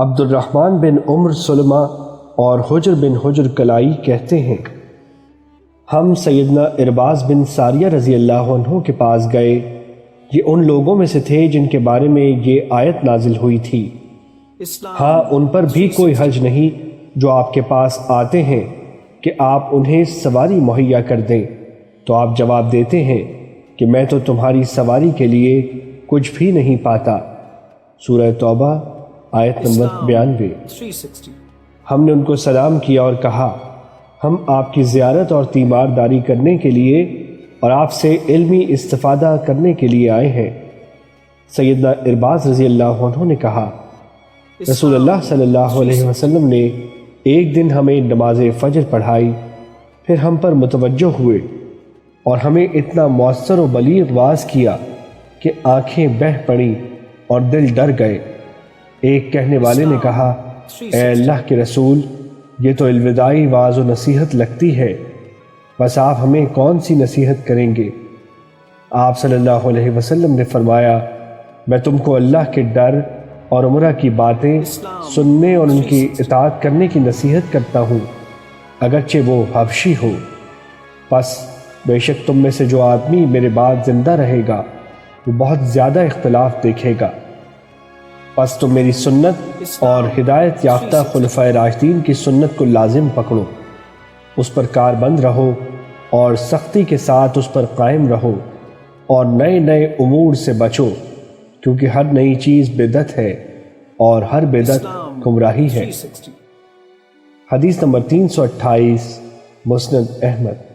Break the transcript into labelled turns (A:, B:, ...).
A: عبد الرحمن بن عمر سلمہ اور حجر بن حجر کلائی کہتے ہیں، ہم سیدنا ارباز بن ساریہ رضی اللہ عنہ کے پاس گئے۔ یہ ان لوگوں میں سے تھے جن کے بارے میں یہ آیت نازل ہوئی تھی، ہاں ان پر بھی کوئی حرج نہیں جو آپ کے پاس آتے ہیں کہ آپ انہیں سواری مہیا کر دیں، تو آپ جواب دیتے ہیں کہ میں تو تمہاری سواری کے لیے کچھ بھی نہیں پاتا۔ سورہ توبہ آیت نمبر 92۔ ہم نے ان کو سلام کیا اور کہا، ہم آپ کی زیارت اور تیمارداری کرنے کے لیے اور آپ سے علمی استفادہ کرنے کے لیے آئے ہیں۔ سیدنا ارباز رضی اللہ عنہ نے کہا، رسول اللہ صلی اللہ علیہ وسلم نے ایک دن ہمیں نماز فجر پڑھائی، پھر ہم پر متوجہ ہوئے اور ہمیں اتنا مؤثر و بلیغ واعظ کیا کہ آنکھیں بہہ پڑیں اور دل ڈر گئے۔ ایک کہنے والے نے کہا، اے اللہ کے رسول، یہ تو الوداعی واعظ و نصیحت لگتی ہے، بس آپ ہمیں کون سی نصیحت کریں گے؟ آپ صلی اللہ علیہ وسلم نے فرمایا، میں تم کو اللہ کے ڈر اور عمرہ کی باتیں سننے اور ان کی اطاعت کرنے کی نصیحت کرتا ہوں، اگرچہ وہ حبشی ہو۔ پس بے شک تم میں سے جو آدمی میرے بعد زندہ رہے گا وہ بہت زیادہ اختلاف دیکھے گا، پس تم میری سنت اور ہدایت یافتہ خلفائے راشدین کی سنت کو لازم پکڑو، اس پر کاربند رہو اور سختی کے ساتھ اس پر قائم رہو، اور نئے نئے امور سے بچو، کیونکہ ہر نئی چیز بدعت ہے اور ہر بدعت گمراہی ہے۔ حدیث نمبر 328، مسند احمد۔